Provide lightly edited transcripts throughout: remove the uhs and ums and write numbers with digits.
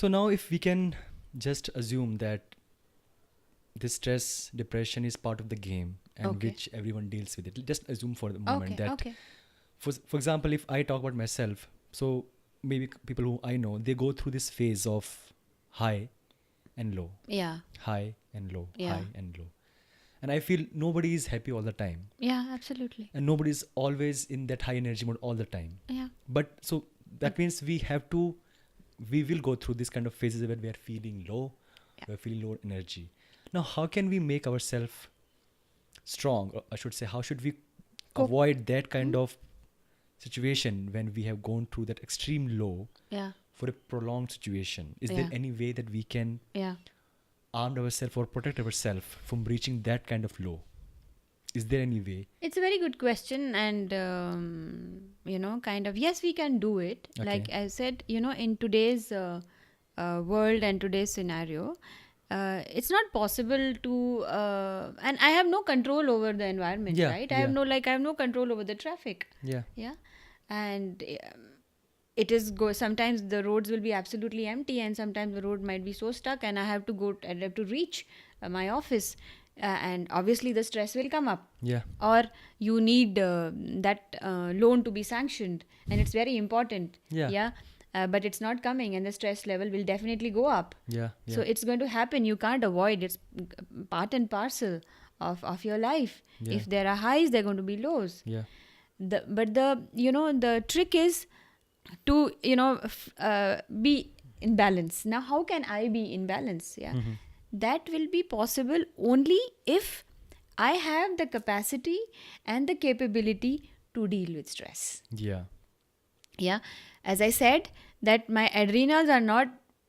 So now if we can just assume that this stress, depression is part of the game and Okay. which everyone deals with it. Just assume for the moment that, Okay. for example, if I talk about myself, so maybe people who I know, they go through this phase of high and low, Yeah. high and low, Yeah. high and low. And I feel nobody is happy all the time. Yeah, absolutely. And nobody is always in that high energy mode all the time. Yeah. But so that means we will go through this kind of phases where we are feeling low, Yeah. we are feeling low energy. Now, how can we make ourselves strong? Or I should say, how should we Cope. avoid that kind of situation when we have gone through that extreme low Yeah. for a prolonged situation? Is Yeah. there any way that we can Yeah. arm ourselves or protect ourselves from reaching that kind of low? Is there any way? It's a very good question, and kind of, yes, we can do it. Okay. Like I said, in today's world and today's scenario, it's not possible to, and I have no control over the environment, Yeah, right? I yeah. have no control over the traffic. Yeah. Yeah. And it is sometimes the roads will be absolutely empty, and sometimes the road might be so stuck, and I have to reach my office, and obviously the stress will come up. Yeah. Or you need that loan to be sanctioned, and it's very important. Yeah. But it's not coming, and the stress level will definitely go up. Yeah. Yeah. So it's going to happen. You can't avoid. It's part and parcel of your life. Yeah. If there are highs, there are going to be lows. Yeah. But the trick is to be in balance. Now, how can I be in balance? Yeah. Mm-hmm. That will be possible only if I have the capacity and the capability to deal with stress. Yeah. Yeah. As I said, that my adrenals are not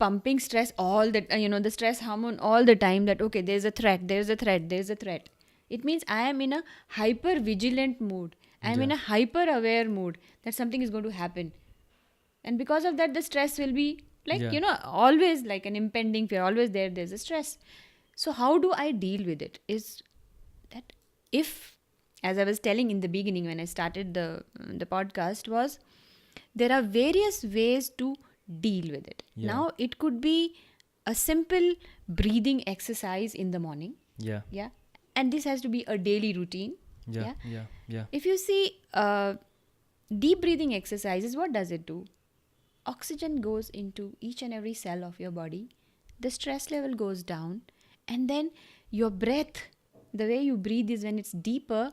pumping stress all the the stress hormone all the time, that okay, there's a threat. It means I am in a hyper vigilant mood. I'm in a hyper aware mood that something is going to happen. And because of that, the stress will be like, Yeah. always like an impending fear, always there's a stress. So how do I deal with it? Is that, if, as I was telling in the beginning when I started the podcast, was there are various ways to deal with it. Yeah. Now, it could be a simple breathing exercise in the morning. Yeah. Yeah. And this has to be a daily routine. Yeah. Yeah. Yeah. If you see deep breathing exercises, what does it do? Oxygen goes into each and every cell of your body. The stress level goes down. And then your breath, the way you breathe is when it's deeper,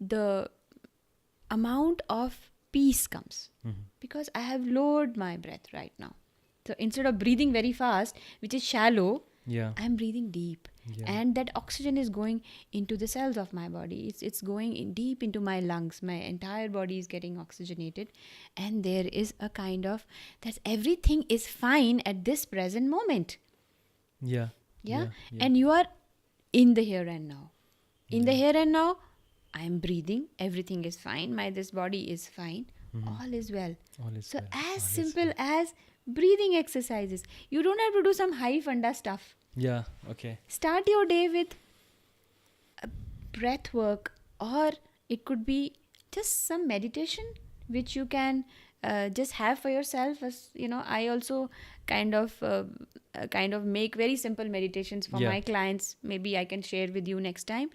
the amount of peace comes. Mm-hmm. Because I have lowered my breath right now. So instead of breathing very fast, which is shallow, Yeah. I'm breathing deep. Yeah. And that oxygen is going into the cells of my body. It's going in deep into my lungs. My entire body is getting oxygenated. And there is a kind of that everything is fine at this present moment. Yeah. Yeah? And you are in the here and now. In the here and now, I'm breathing. Everything is fine. This body is fine. Mm-hmm. All is well. All is So well. as All is simple well. as breathing exercises. You don't have to do some high funda stuff. Yeah. Okay. Start your day with breath work, or it could be just some meditation which you can just have for yourself. As I also kind of make very simple meditations for Yeah. my clients. Maybe I can share with you next time.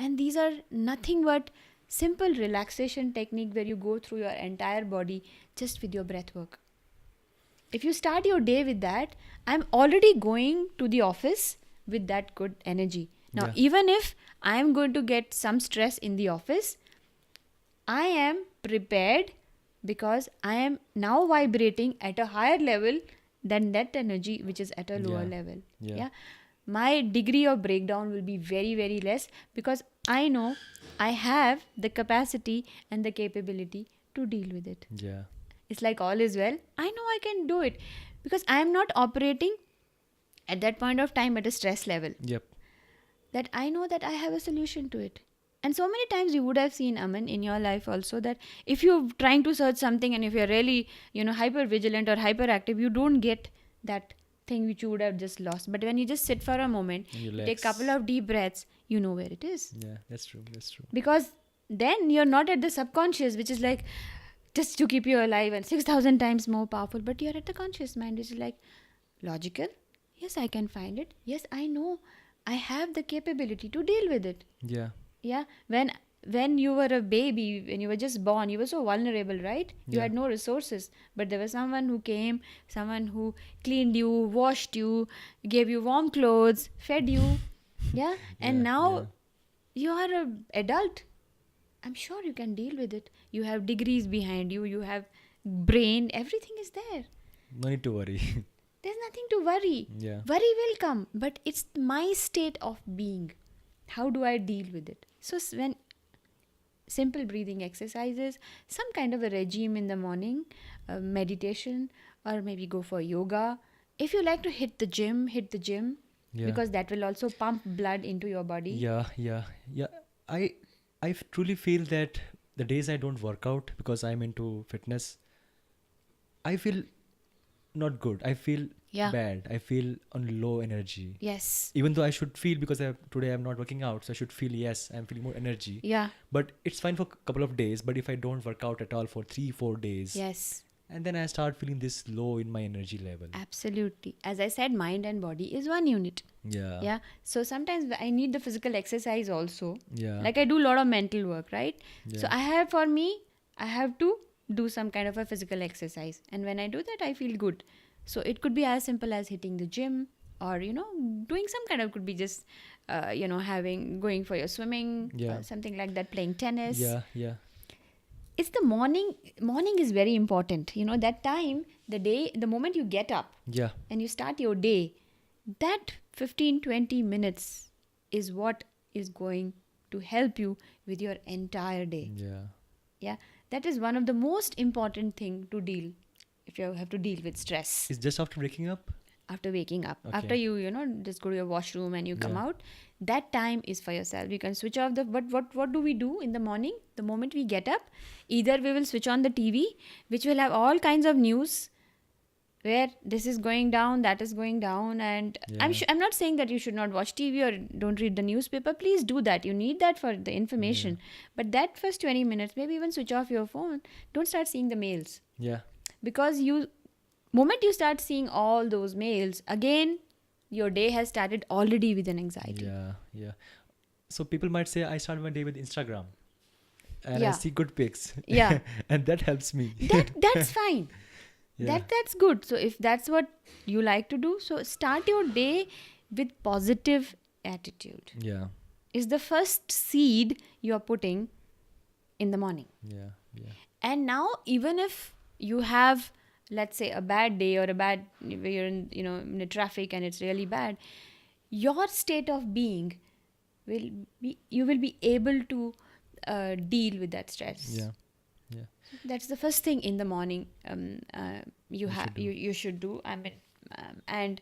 And these are nothing but simple relaxation technique where you go through your entire body just with your breath work. If you start your day with that, I'm already going to the office with that good energy. Now, Yeah. even if I'm going to get some stress in the office, I am prepared because I am now vibrating at a higher level than that energy which is at a lower Yeah. level. Yeah. My degree of breakdown will be very, very less because I know I have the capacity and the capability to deal with it. Yeah. It's like all is well. I know I can do it because I am not operating at that point of time at a stress level. Yep. That I know that I have a solution to it. And so many times you would have seen, Aman, in your life also, that if you're trying to search something and if you're really, hyper vigilant or hyperactive, you don't get that thing which you would have just lost. But when you just sit for a moment, you take a couple of deep breaths, you know where it is. Yeah, that's true. That's true. Because then you're not at the subconscious, which is like just to keep you alive and 6,000 times more powerful. But you're at the conscious mind, which is like logical. Yes, I can find it. Yes, I know. I have the capability to deal with it. Yeah. Yeah. When you were a baby, when you were just born, you were so vulnerable, right? You Yeah. had no resources. But there was someone who came, someone who cleaned you, washed you, gave you warm clothes, fed you. Yeah. And Yeah, now yeah. you are an adult. I'm sure you can deal with it. You have degrees behind you, you have brain, everything is there. No need to worry. There's nothing to worry. Yeah. Worry will come, but it's my state of being. How do I deal with it? So when simple breathing exercises, some kind of a regime in the morning, meditation, or maybe go for yoga. If you like to hit the gym, Yeah. because that will also pump blood into your body. Yeah. I truly feel that the days I don't work out because I'm into fitness, I feel not good. I feel Yeah. bad. I feel on low energy. Yes. Even though I should feel, because today I'm not working out, so I should feel, yes, I'm feeling more energy. Yeah. But it's fine for a couple of days. But if I don't work out at all for 3-4 days, Yes. and then I start feeling this low in my energy level. Absolutely. As I said, mind and body is one unit. Yeah. Yeah. So sometimes I need the physical exercise also. Yeah. Like I do a lot of mental work, right? So Yeah. I have to do some kind of a physical exercise. And when I do that, I feel good. So it could be as simple as hitting the gym, or, doing some kind of, could be just, going for your swimming, Yeah. something like that, playing tennis. Yeah. It's the morning. Morning is very important. That time, the moment you get up Yeah. and you start your day, that 15-20 minutes is what is going to help you with your entire day. Yeah. That is one of the most important thing to deal if you have to deal with stress It's just after waking up? after waking up. Okay. After you just go to your washroom and you come Yeah. out, that time is for yourself. You can switch off what do we do in the morning? The moment we get up, either we will switch on the TV, which will have all kinds of news, where this is going down, that is going down, and Yeah. I'm not saying that you should not watch TV or don't read the newspaper. Please do that. You need that for the information. But that first 20 minutes, maybe even switch off your phone. Don't start seeing the mails, Yeah. because moment you start seeing all those mails, again your day has started already with an anxiety. Yeah. So people might say, I start my day with Instagram and I Yeah. see good pics. Yeah. And that helps me. That's fine. Yeah. That's good. So if that's what you like to do, so start your day with positive attitude. Yeah. Is the first seed you are putting in the morning. Yeah. And now, even if you have, let's say, a bad day, or you're in the traffic and it's really bad, your state of being you will be able to deal with that stress. Yeah. That's the first thing in the morning. You should do. I mean, and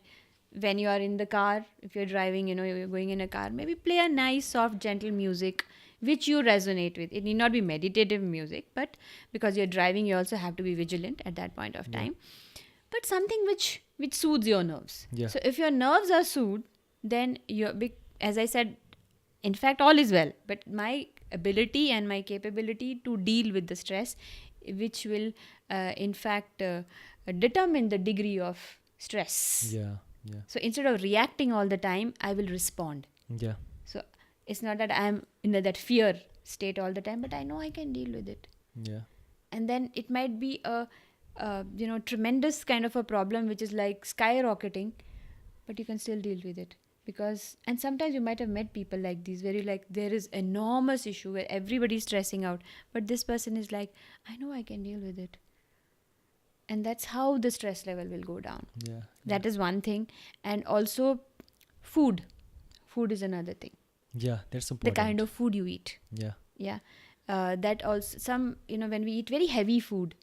when you are in the car, if you're driving, you're going in a car, maybe play a nice, soft, gentle music which you resonate with. It need not be meditative music, but because you're driving, you also have to be vigilant at that point of time. But something which soothes your nerves. Yeah. So if your nerves are soothed, then as I said, in fact, all is well. But my ability and my capability to deal with the stress, which will, in fact, determine the degree of stress. Yeah. So instead of reacting all the time, I will respond. Yeah. So it's not that I'm in that fear state all the time, but I know I can deal with it. Yeah. And then it might be a tremendous kind of a problem, which is like skyrocketing, but you can still deal with it. And sometimes you might have met people like these, where there is enormous issue where everybody's stressing out, but this person is like, I know I can deal with it. And that's how the stress level will go down. Yeah. That is one thing. And also food is another thing. Yeah. That's The important. kind of food you eat. Yeah. That also, when we eat very heavy food,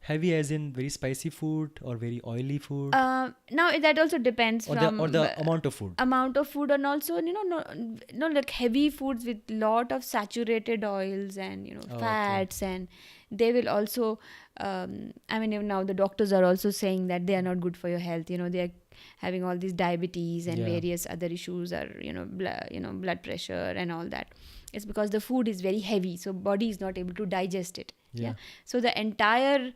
Heavy as in very spicy food or very oily food? now that also depends or from the amount of food? And also, no like heavy foods with lot of saturated oils and Oh, fats, and they will also even now the doctors are also saying that they are not good for your health. They are having all these diabetes and Yeah. various other issues, or blood pressure and all that. It's because the food is very heavy, so body is not able to digest it. Yeah. So the entire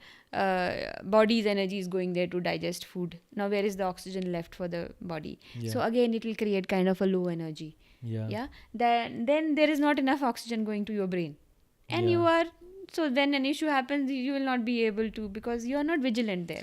body's energy is going there to digest food. Now where is the oxygen left for the body? Yeah. So again it will create kind of a low energy. Yeah. Then there is not enough oxygen going to your brain, and Yeah. you are, so when an issue happens, you will not be able to, because you are not vigilant there.